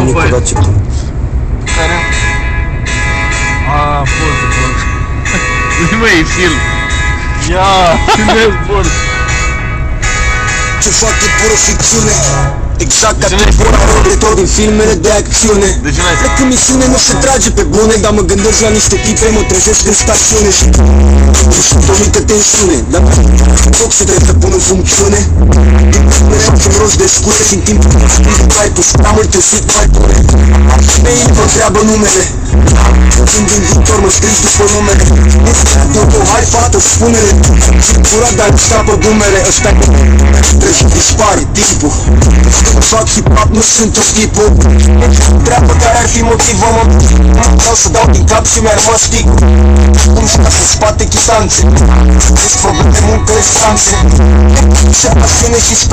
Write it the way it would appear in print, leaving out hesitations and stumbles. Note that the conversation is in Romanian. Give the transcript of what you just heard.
Nicola Cicu. Care? Poză. Nu mai e film. Ia! Cine-s bun? Ce fac e pură ficțiune. Exact ca de tot din filmele de acțiune. Cred că misiune nu se trage pe bune, dar mă gândesc la niște tipe, mă trezesc în stațiune și sunt o mică tensiune. Dar foc se trebuie să pun în funcțiune. Din rost de scure și în timp mai pus prea multe sit mai pune. Ne intră treabă numele. Când din viitor mă scris după numele. Hai fată, spune-le. Curat, dar nu scapă bumele. Ăsta trece și dispare timpul. Fac hip-hop, nu sunt o tipul. Treabă care ar fi motivă, mă vreau să dau din cap și mi-ar mă stic. Cum și în spate chitanțe. Ești probleme, muncă, estanțe. Și pasiune și sper.